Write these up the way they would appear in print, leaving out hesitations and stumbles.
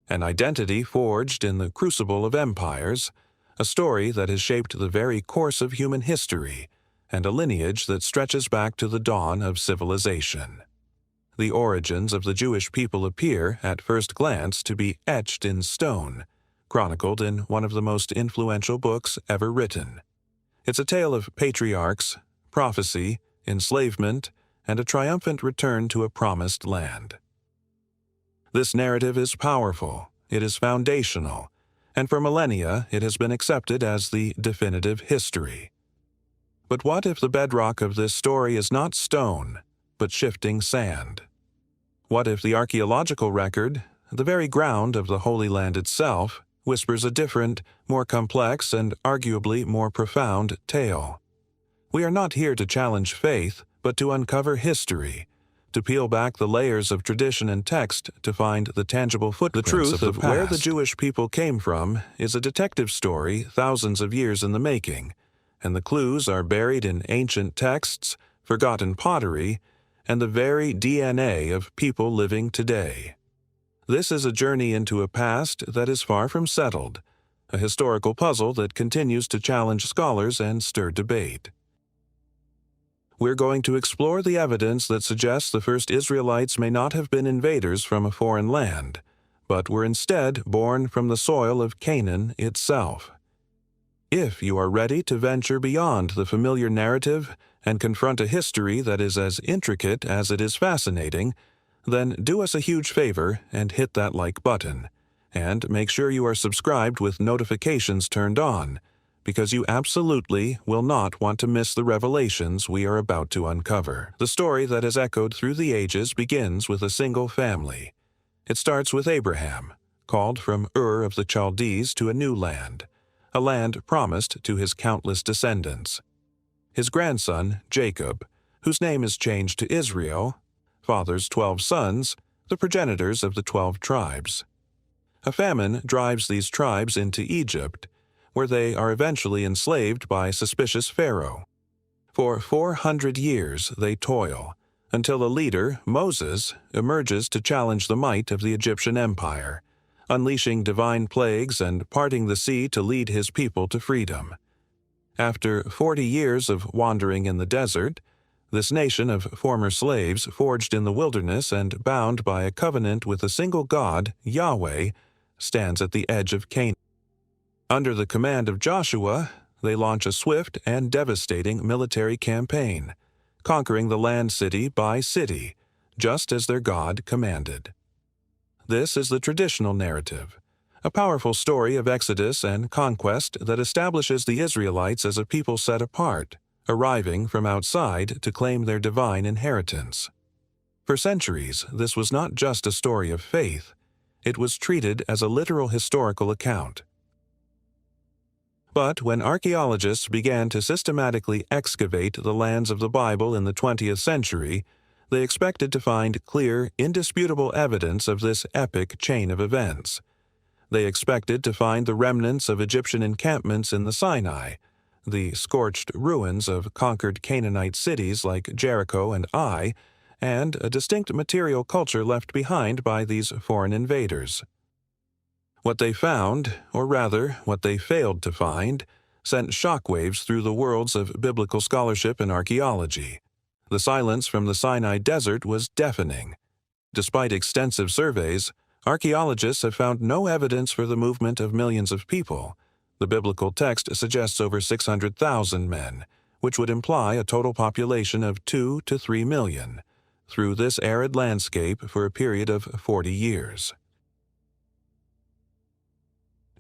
an identity forged in the crucible of empires, a story that has shaped the very course of human history, and a lineage that stretches back to the dawn of civilization. The origins of the Jewish people appear, at first glance, to be etched in stone, chronicled in one of the most influential books ever written. It's a tale of patriarchs, prophecy, enslavement, and a triumphant return to a promised land. This narrative is powerful, it is foundational, and for millennia it has been accepted as the definitive history. But what if the bedrock of this story is not stone, but shifting sand? What if the archaeological record, the very ground of the Holy Land itself, whispers a different, more complex, and arguably more profound tale? We are not here to challenge faith, but to uncover history, to peel back the layers of tradition and text to find the tangible footprints of the past. Where the Jewish people came from is a detective story thousands of years in the making, and the clues are buried in ancient texts, forgotten pottery, and the very DNA of people living today. This is a journey into a past that is far from settled, a historical puzzle that continues to challenge scholars and stir debate. We're going to explore the evidence that suggests the first Israelites may not have been invaders from a foreign land, but were instead born from the soil of Canaan itself. If you are ready to venture beyond the familiar narrative and confront a history that is as intricate as it is fascinating, then do us a huge favor and hit that like button, and make sure you are subscribed with notifications turned on, because you absolutely will not want to miss the revelations we are about to uncover. The story that has echoed through the ages begins with a single family. It starts with Abraham, called from Ur of the Chaldees to a new land, a land promised to his countless descendants. His grandson, Jacob, whose name is changed to Israel, fathers 12 sons, the progenitors of the 12 tribes. A famine drives these tribes into Egypt, where they are eventually enslaved by suspicious Pharaoh. For 400 years they toil, until a leader, Moses, emerges to challenge the might of the Egyptian empire, unleashing divine plagues and parting the sea to lead his people to freedom. After 40 years of wandering in the desert, this nation of former slaves, forged in the wilderness and bound by a covenant with a single God, Yahweh, stands at the edge of Canaan. Under the command of Joshua, they launch a swift and devastating military campaign, conquering the land city by city, just as their God commanded. This is the traditional narrative, a powerful story of exodus and conquest that establishes the Israelites as a people set apart, arriving from outside to claim their divine inheritance. For centuries, this was not just a story of faith, it was treated as a literal historical account. But when archaeologists began to systematically excavate the lands of the Bible in the 20th century, they expected to find clear, indisputable evidence of this epic chain of events. They expected to find the remnants of Egyptian encampments in the Sinai, the scorched ruins of conquered Canaanite cities like Jericho and Ai, and a distinct material culture left behind by these foreign invaders. What they found, or rather, what they failed to find, sent shockwaves through the worlds of biblical scholarship and archaeology. The silence from the Sinai desert was deafening. Despite extensive surveys, archaeologists have found no evidence for the movement of millions of people. The biblical text suggests over 600,000 men, which would imply a total population of 2 to 3 million, through this arid landscape for a period of 40 years.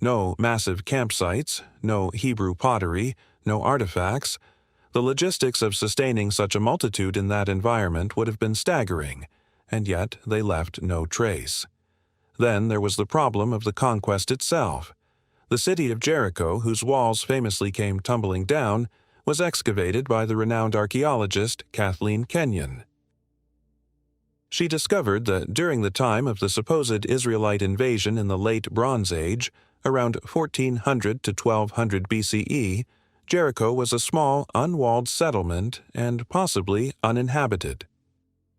No massive campsites, no Hebrew pottery, no artifacts. The logistics of sustaining such a multitude in that environment would have been staggering, and yet they left no trace. Then there was the problem of the conquest itself. The city of Jericho, whose walls famously came tumbling down, was excavated by the renowned archaeologist Kathleen Kenyon. She discovered that during the time of the supposed Israelite invasion in the Late Bronze Age, around 1400 to 1200 BCE, Jericho was a small, unwalled settlement and possibly uninhabited.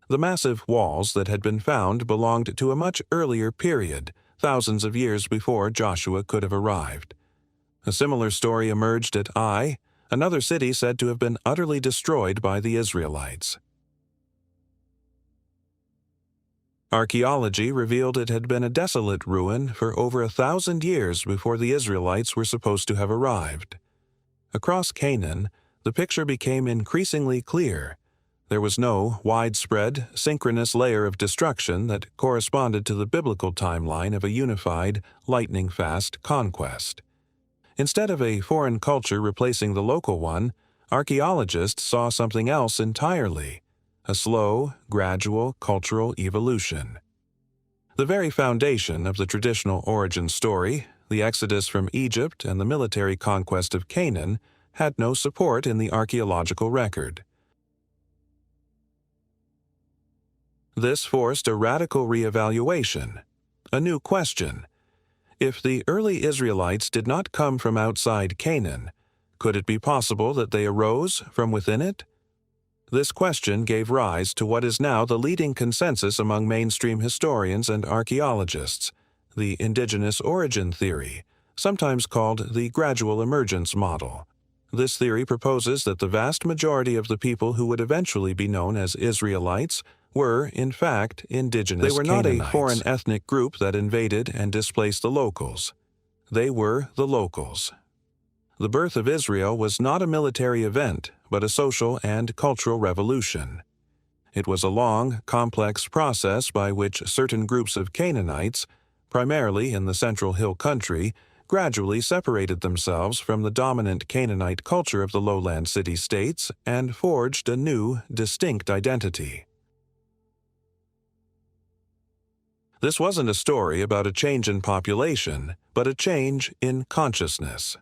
The massive walls that had been found belonged to a much earlier period, thousands of years before Joshua could have arrived. A similar story emerged at Ai, another city said to have been utterly destroyed by the Israelites. Archaeology revealed it had been a desolate ruin for over 1,000 years before the Israelites were supposed to have arrived. Across Canaan, the picture became increasingly clear. There was no widespread, synchronous layer of destruction that corresponded to the biblical timeline of a unified, lightning-fast conquest. Instead of a foreign culture replacing the local one, archaeologists saw something else entirely: a slow, gradual cultural evolution. The very foundation of the traditional origin story, the exodus from Egypt and the military conquest of Canaan, had no support in the archaeological record. This forced a radical reevaluation, a new question. If the early Israelites did not come from outside Canaan, could it be possible that they arose from within it? This question gave rise to what is now the leading consensus among mainstream historians and archaeologists, the indigenous origin theory, sometimes called the gradual emergence model. This theory proposes that the vast majority of the people who would eventually be known as Israelites were, in fact, indigenous Canaanites. They were not a foreign ethnic group that invaded and displaced the locals. They were the locals. The birth of Israel was not a military event, but a social and cultural revolution. It was a long, complex process by which certain groups of Canaanites, primarily in the Central Hill Country, gradually separated themselves from the dominant Canaanite culture of the lowland city-states and forged a new, distinct identity. This wasn't a story about a change in population, but a change in consciousness.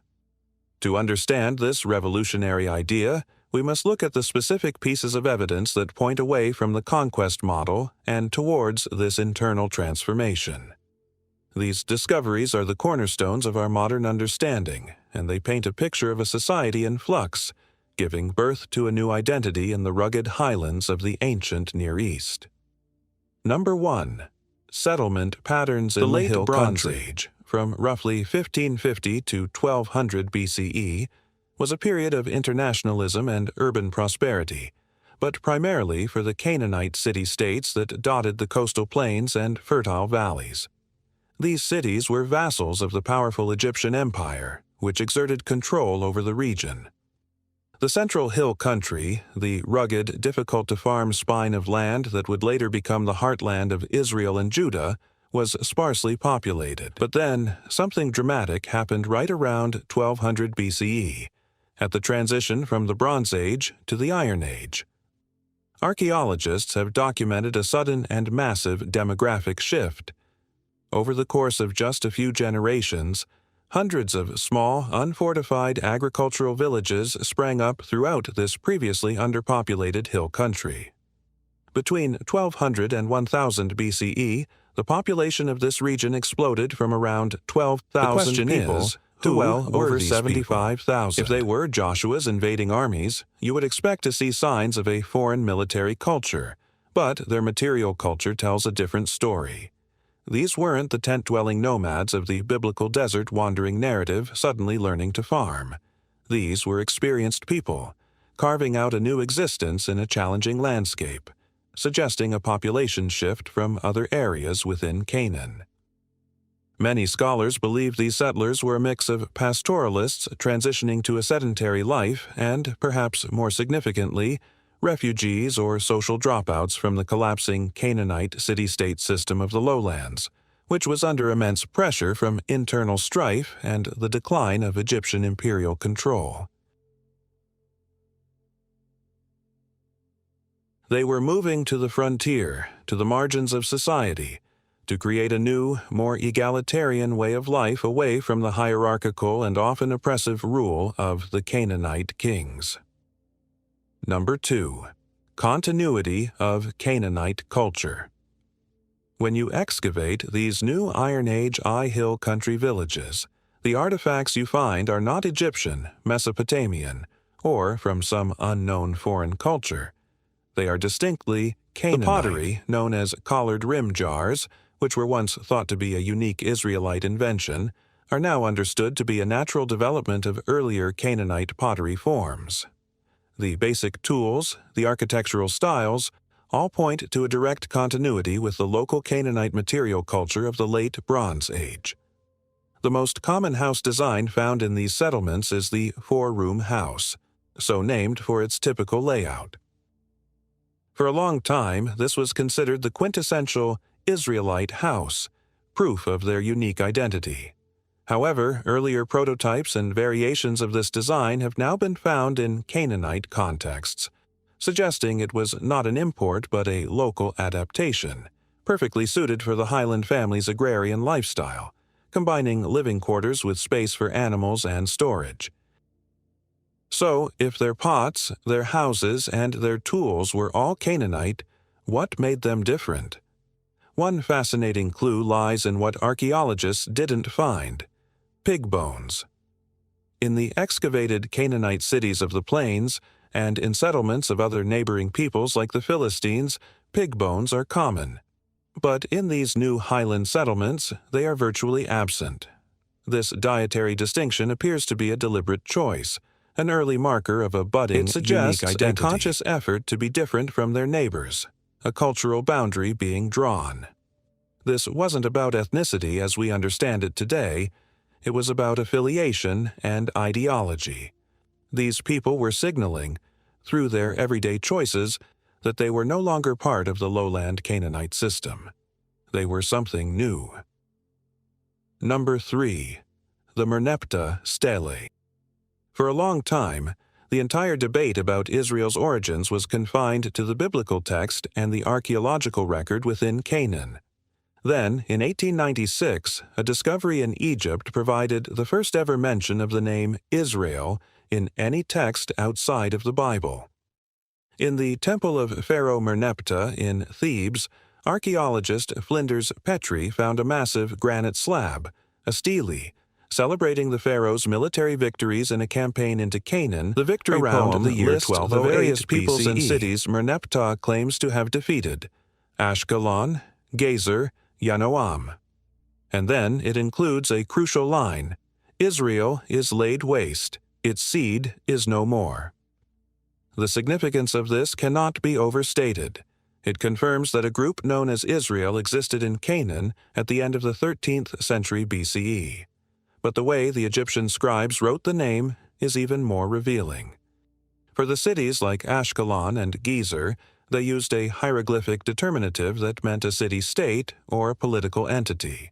To understand this revolutionary idea, we must look at the specific pieces of evidence that point away from the conquest model and towards this internal transformation. These discoveries are the cornerstones of our modern understanding, and they paint a picture of a society in flux, giving birth to a new identity in the rugged highlands of the ancient Near East. Number 1. Settlement patterns in the late Bronze Age, from roughly 1550 to 1200 BCE, was a period of internationalism and urban prosperity, but primarily for the Canaanite city-states that dotted the coastal plains and fertile valleys. These cities were vassals of the powerful Egyptian Empire, which exerted control over the region. The Central Hill Country, the rugged, difficult-to-farm spine of land that would later become the heartland of Israel and Judah, was sparsely populated. But then, something dramatic happened right around 1200 BCE, at the transition from the Bronze Age to the Iron Age. Archaeologists have documented a sudden and massive demographic shift. Over the course of just a few generations, hundreds of small, unfortified agricultural villages sprang up throughout this previously underpopulated hill country. Between 1200 and 1000 BCE, the population of this region exploded from around 12,000 people to well over 75,000. If they were Joshua's invading armies, you would expect to see signs of a foreign military culture, but their material culture tells a different story. These weren't the tent-dwelling nomads of the biblical desert wandering narrative suddenly learning to farm. These were experienced people, carving out a new existence in a challenging landscape, suggesting a population shift from other areas within Canaan. Many scholars believe these settlers were a mix of pastoralists transitioning to a sedentary life and, perhaps more significantly, refugees or social dropouts from the collapsing Canaanite city-state system of the lowlands, which was under immense pressure from internal strife and the decline of Egyptian imperial control. They were moving to the frontier, to the margins of society, to create a new, more egalitarian way of life away from the hierarchical and often oppressive rule of the Canaanite kings. Number 2. Continuity of Canaanite culture. When you excavate these new Iron Age Hill country villages, the artifacts you find are not Egyptian, Mesopotamian, or from some unknown foreign culture. They are distinctly Canaanite. The pottery, known as collared rim jars, which were once thought to be a unique Israelite invention, are now understood to be a natural development of earlier Canaanite pottery forms. The basic tools, the architectural styles, all point to a direct continuity with the local Canaanite material culture of the late Bronze Age. The most common house design found in these settlements is the four-room house, so named for its typical layout. For a long time, this was considered the quintessential Israelite house, proof of their unique identity. However, earlier prototypes and variations of this design have now been found in Canaanite contexts, suggesting it was not an import but a local adaptation, perfectly suited for the Highland family's agrarian lifestyle, combining living quarters with space for animals and storage. So, if their pots, their houses, and their tools were all Canaanite, what made them different? One fascinating clue lies in what archaeologists didn't find: pig bones. In the excavated Canaanite cities of the plains, and in settlements of other neighboring peoples like the Philistines, pig bones are common. But in these new highland settlements, they are virtually absent. This dietary distinction appears to be a deliberate choice, an early marker of a budding, unique identity. A conscious effort to be different from their neighbors, a cultural boundary being drawn. This wasn't about ethnicity as we understand it today. It was about affiliation and ideology. These people were signaling, through their everyday choices, that they were no longer part of the lowland Canaanite system. They were something new. Number 3. The Merneptah Stele. For a long time, the entire debate about Israel's origins was confined to the biblical text and the archaeological record within Canaan. Then, in 1896, a discovery in Egypt provided the first ever mention of the name Israel in any text outside of the Bible. In the Temple of Pharaoh Merneptah in Thebes, archaeologist Flinders Petrie found a massive granite slab, a stele, celebrating the pharaoh's military victories in a campaign into Canaan. The victory around the year 1208 the various peoples BCE. And cities Merneptah claims to have defeated: Ashkelon, Gezer, Yanoam. And then it includes a crucial line: Israel is laid waste, its seed is no more. The significance of this cannot be overstated. It confirms that a group known as Israel existed in Canaan at the end of the 13th century BCE. But the way the Egyptian scribes wrote the name is even more revealing. For the cities like Ashkelon and Gezer, they used a hieroglyphic determinative that meant a city-state or political entity.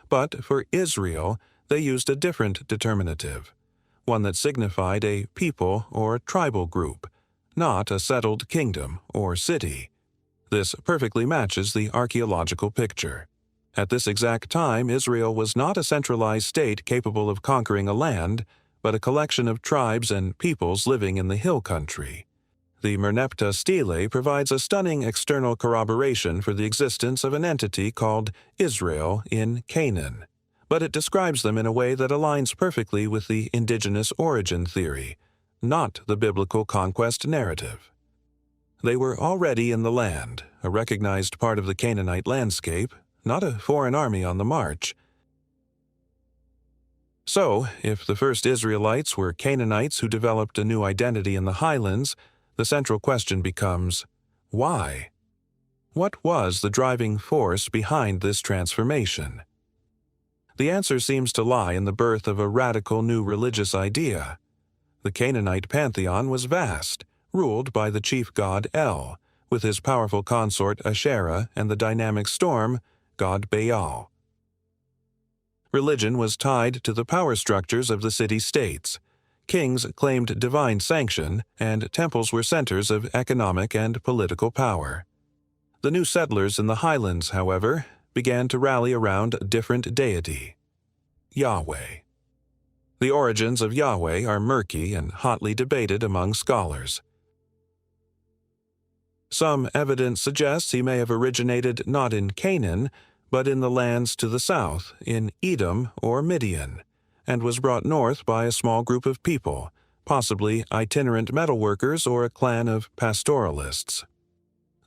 But for Israel, they used a different determinative, one that signified a people or tribal group, not a settled kingdom or city. This perfectly matches the archaeological picture. At this exact time, Israel was not a centralized state capable of conquering a land, but a collection of tribes and peoples living in the hill country. The Merneptah stele provides a stunning external corroboration for the existence of an entity called Israel in Canaan, but it describes them in a way that aligns perfectly with the indigenous origin theory, not the biblical conquest narrative. They were already in the land, a recognized part of the Canaanite landscape, not a foreign army on the march. So, if the first Israelites were Canaanites who developed a new identity in the highlands, the central question becomes, why? What was the driving force behind this transformation? The answer seems to lie in the birth of a radical new religious idea. The Canaanite pantheon was vast, ruled by the chief god El, with his powerful consort Asherah and the dynamic storm, god Baal. Religion was tied to the power structures of the city-states. Kings claimed divine sanction, and temples were centers of economic and political power. The new settlers in the highlands, however, began to rally around a different deity: Yahweh. The origins of Yahweh are murky and hotly debated among scholars. Some evidence suggests he may have originated not in Canaan, but in the lands to the south, in Edom or Midian, and was brought north by a small group of people, possibly itinerant metalworkers or a clan of pastoralists.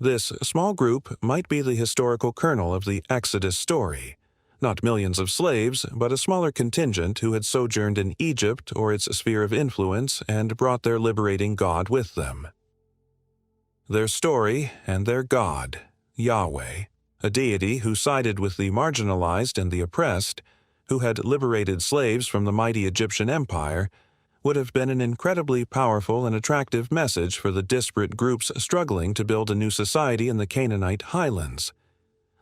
This small group might be the historical kernel of the Exodus story, not millions of slaves, but a smaller contingent who had sojourned in Egypt or its sphere of influence and brought their liberating God with them. Their story and their God, Yahweh, a deity who sided with the marginalized and the oppressed, who had liberated slaves from the mighty Egyptian empire, would have been an incredibly powerful and attractive message for the disparate groups struggling to build a new society in the Canaanite highlands.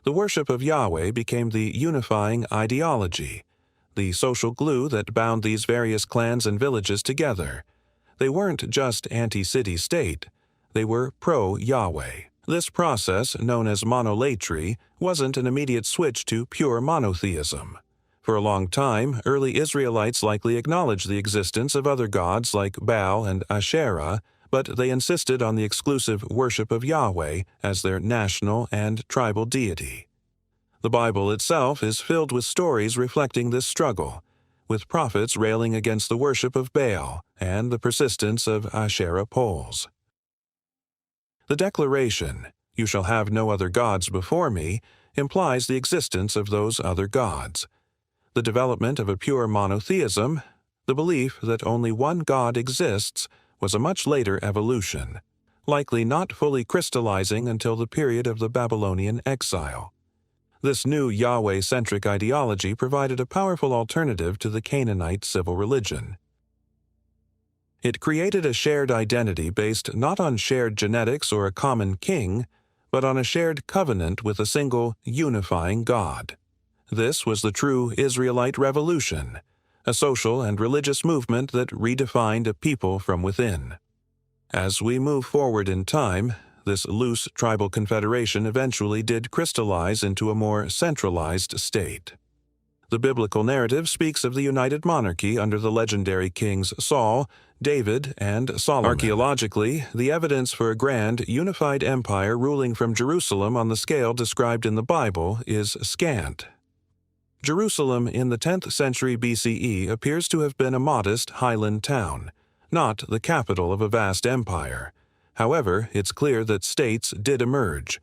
The worship of Yahweh became the unifying ideology, the social glue that bound these various clans and villages together. They weren't just anti-city-state, they were pro-Yahweh. This process, known as monolatry, wasn't an immediate switch to pure monotheism. For a long time, early Israelites likely acknowledged the existence of other gods like Baal and Asherah, but they insisted on the exclusive worship of Yahweh as their national and tribal deity. The Bible itself is filled with stories reflecting this struggle, with prophets railing against the worship of Baal and the persistence of Asherah poles. The declaration, "You shall have no other gods before me," implies the existence of those other gods. The development of a pure monotheism, the belief that only one God exists, was a much later evolution, likely not fully crystallizing until the period of the Babylonian exile. This new Yahweh-centric ideology provided a powerful alternative to the Canaanite civil religion. It created a shared identity based not on shared genetics or a common king, but on a shared covenant with a single, unifying God. This was the true Israelite revolution, a social and religious movement that redefined a people from within. As we move forward in time, this loose tribal confederation eventually did crystallize into a more centralized state. The biblical narrative speaks of the united monarchy under the legendary kings Saul, David, and Solomon. Archaeologically, the evidence for a grand, unified empire ruling from Jerusalem on the scale described in the Bible is scant. Jerusalem in the 10th century BCE appears to have been a modest highland town, not the capital of a vast empire. However, it's clear that states did emerge.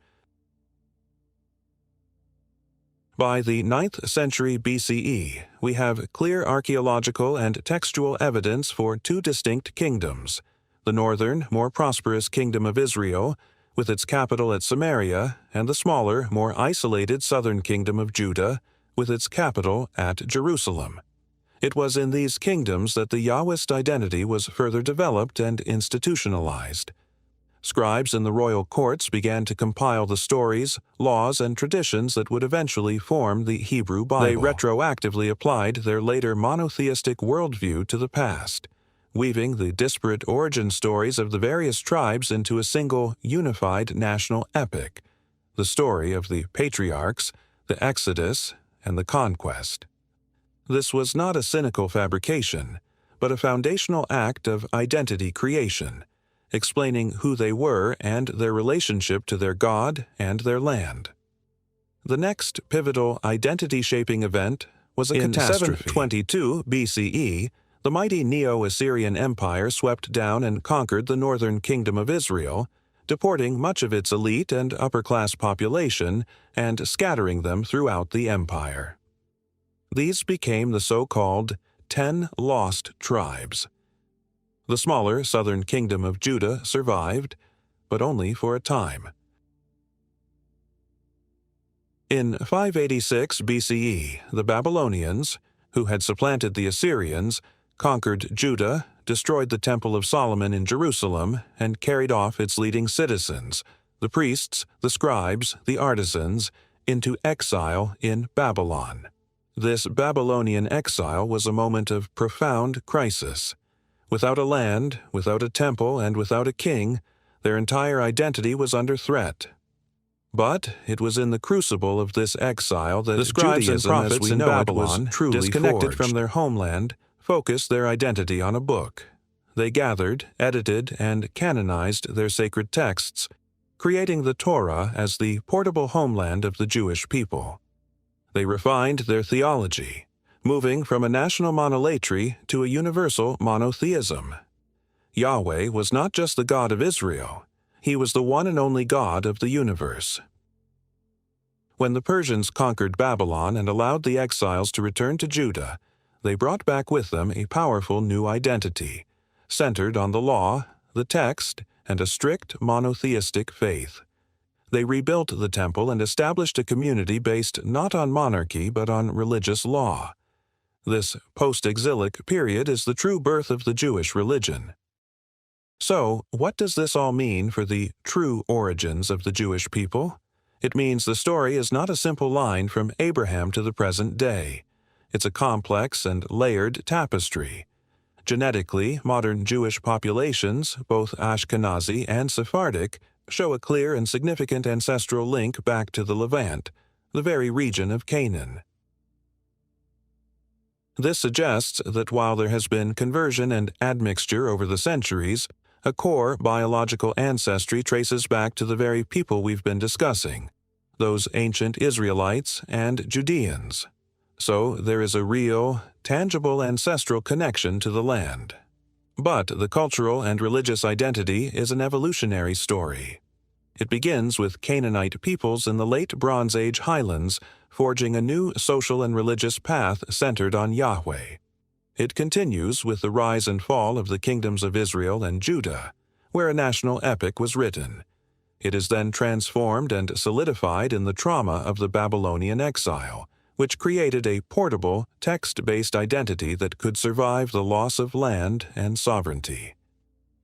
By the 9th century BCE, we have clear archaeological and textual evidence for two distinct kingdoms: the northern, more prosperous kingdom of Israel, with its capital at Samaria, and the smaller, more isolated southern kingdom of Judah, with its capital at Jerusalem. It was in these kingdoms that the Yahwist identity was further developed and institutionalized. Scribes in the royal courts began to compile the stories, laws, and traditions that would eventually form the Hebrew Bible. They retroactively applied their later monotheistic worldview to the past, weaving the disparate origin stories of the various tribes into a single, unified national epic, the story of the patriarchs, the Exodus, and the conquest. This was not a cynical fabrication, but a foundational act of identity creation, explaining who they were and their relationship to their God and their land. The next pivotal identity-shaping event was a catastrophe. In 722 BCE, the mighty Neo-Assyrian Empire swept down and conquered the northern kingdom of Israel, deporting much of its elite and upper-class population and scattering them throughout the empire. These became the so-called 10 Lost Tribes. The smaller southern kingdom of Judah survived, but only for a time. In 586 BCE, the Babylonians, who had supplanted the Assyrians, conquered Judah, destroyed the Temple of Solomon in Jerusalem, and carried off its leading citizens, the priests, the scribes, the artisans, into exile in Babylon. This Babylonian exile was a moment of profound crisis. Without a land, without a temple, and without a king, their entire identity was under threat. But it was in the crucible of this exile that the scribes and prophets in Babylon, disconnected from their homeland, focused their identity on a book. They gathered, edited, and canonized their sacred texts, creating the Torah as the portable homeland of the Jewish people. They refined their theology, moving from a national monolatry to a universal monotheism. Yahweh was not just the God of Israel. He was the one and only God of the universe. When the Persians conquered Babylon and allowed the exiles to return to Judah, they brought back with them a powerful new identity, centered on the law, the text, and a strict monotheistic faith. They rebuilt the temple and established a community based not on monarchy but on religious law. This post-exilic period is the true birth of the Jewish religion. So, what does this all mean for the true origins of the Jewish people? It means the story is not a simple line from Abraham to the present day. It's a complex and layered tapestry. Genetically, modern Jewish populations, both Ashkenazi and Sephardic, show a clear and significant ancestral link back to the Levant, the very region of Canaan. This suggests that while there has been conversion and admixture over the centuries, a core biological ancestry traces back to the very people we've been discussing, those ancient Israelites and Judeans. So there is a real, tangible ancestral connection to the land. But the cultural and religious identity is an evolutionary story. It begins with Canaanite peoples in the late Bronze Age highlands forging a new social and religious path centered on Yahweh. It continues with the rise and fall of the kingdoms of Israel and Judah, where a national epic was written. It is then transformed and solidified in the trauma of the Babylonian exile, which created a portable, text-based identity that could survive the loss of land and sovereignty.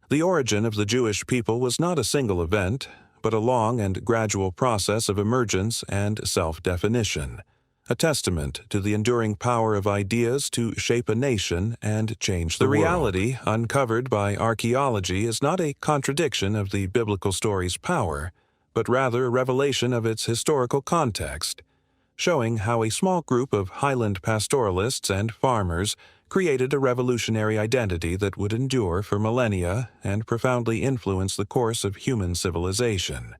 The origin of the Jewish people was not a single event, but a long and gradual process of emergence and self-definition, a testament to the enduring power of ideas to shape a nation and change the world. The reality uncovered by archaeology is not a contradiction of the biblical story's power, but rather a revelation of its historical context, showing how a small group of highland pastoralists and farmers created a revolutionary identity that would endure for millennia and profoundly influence the course of human civilization.